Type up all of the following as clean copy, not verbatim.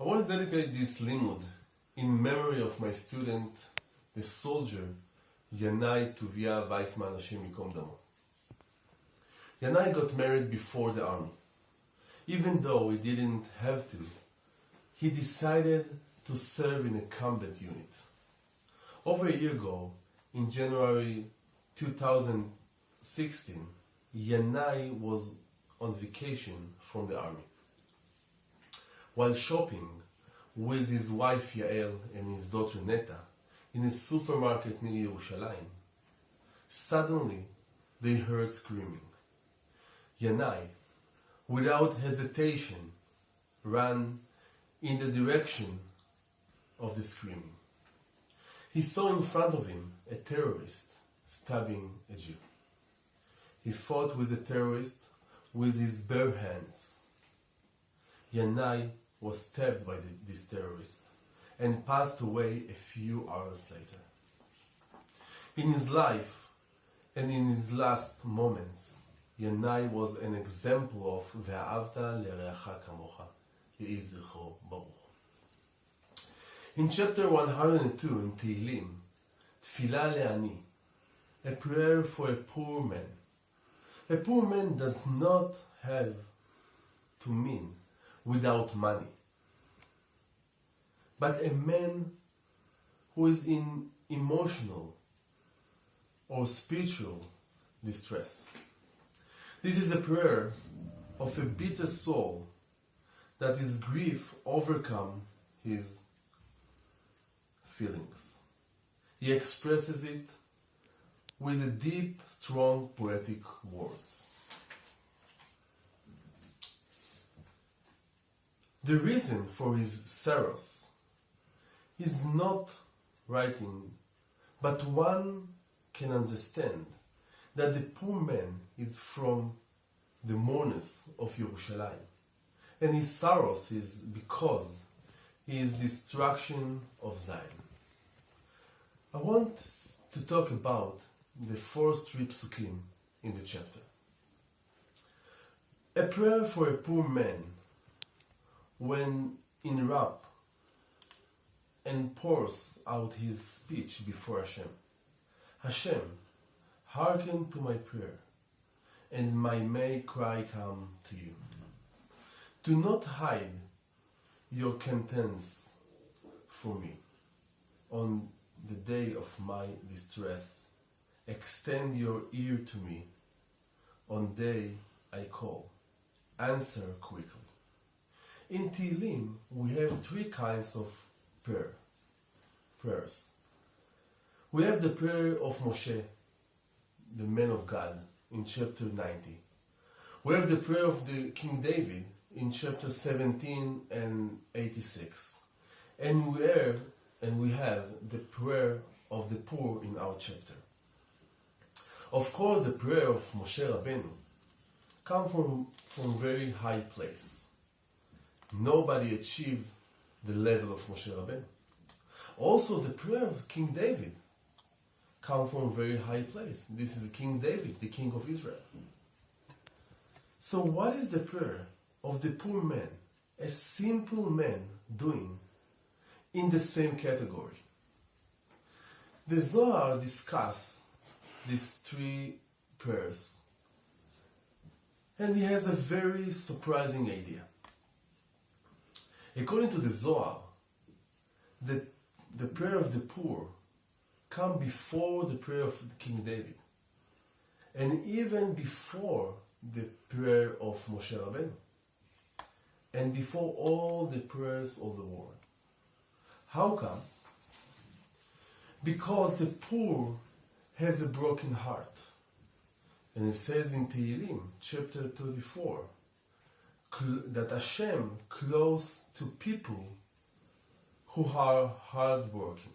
I want to dedicate this limud in memory of my student, the soldier, Yanai Tuvia Weissman Hashem Yikom Damo. Yanai got married before the army. Even though he didn't have to, he decided to serve in a combat unit. Over a year ago, in January 2016, Yanai was on vacation from the army. While shopping with his wife Yael and his daughter Neta in a supermarket near Yerushalayim, suddenly they heard screaming. Yanai, without hesitation, ran in the direction of the screaming. He saw in front of him a terrorist stabbing a Jew. He fought with the terrorist with his bare hands. Yanai was stabbed by this terrorist and passed away a few hours later. In his life and in his last moments, Yanai was an example of Ve'ahavta le'reacha kamocha, Yehi zichro baruch. In chapter 102 in Tehillim, Tfilah le'ani, a prayer for a poor man. A poor man does not have to mean without money, but a man who is in emotional or spiritual distress. This is a prayer of a bitter soul that his grief overcome his feelings. He expresses it with a deep, strong, poetic words. The reason for his sorrows is not writing, but one can understand that the poor man is from the mourners of Yerushalayim, and his sorrows is because he is destruction of Zion. I want to talk about the first three psukim in the chapter. A prayer for a poor man when in wrath and pours out his speech before Hashem. Hashem, hearken to my prayer, and my may cry come to you. Do not hide your contents from me. On the day of my distress, extend your ear to me. On day I call, answer quickly. In Tehillim, we have three kinds of prayers. We have the prayer of Moshe, the man of God, in chapter 90. We have the prayer of the King David in chapter 17 and 86. And we have the prayer of the poor in our chapter. Of course, the prayer of Moshe Rabbeinu comes from very high place. Nobody achieved the level of Moshe Rabbeinu. Also, the prayer of King David comes from a very high place. This is King David, the king of Israel. So what is the prayer of the poor man, a simple man, doing in the same category? The Zohar discusses these three prayers, and he has a very surprising idea. According to the Zohar, the prayer of the poor comes before the prayer of King David, and even before the prayer of Moshe Rabbeinu, and before all the prayers of the world. How come? Because the poor has a broken heart. And it says in Tehillim, chapter 34, that Hashem close to people who are hardworking.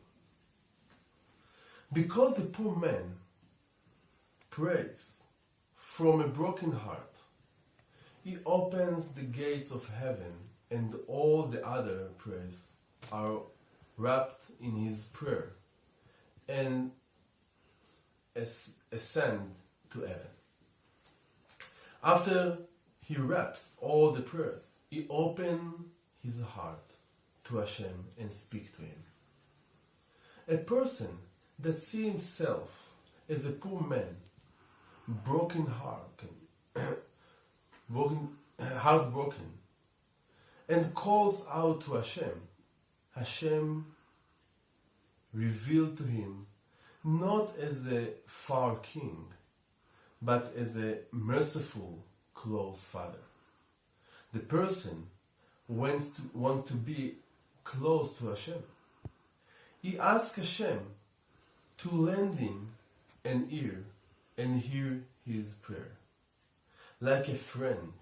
Because the poor man prays from a broken heart, he opens the gates of heaven, and all the other prayers are wrapped in his prayer and ascend to heaven. After he wraps all the prayers, he opens his heart to Hashem and speak to Him. A person that sees himself as a poor man, broken heart, heartbroken, and calls out to Hashem, Hashem revealed to him not as a far king, but as a merciful, close father. The person wants to be close to Hashem. He asks Hashem to lend him an ear and hear his prayer, like a friend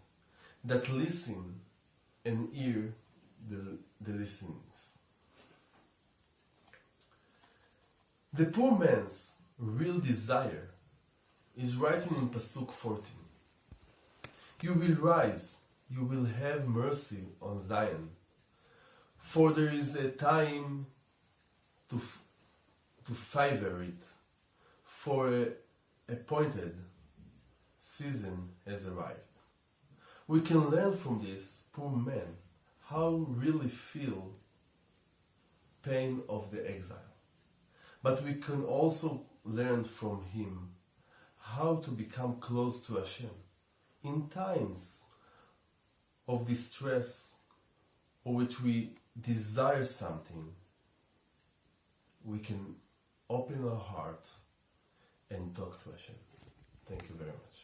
that listens and hear the listenings. The poor man's real desire is written in Pasuk 14. You will rise, you will have mercy on Zion, for there is a time to favor it, for an appointed season has arrived. We can learn from this poor man how really feel pain of the exile. But we can also learn from him how to become close to Hashem in times of distress or which we desire something. We can open our heart and talk to Hashem. Thank you very much.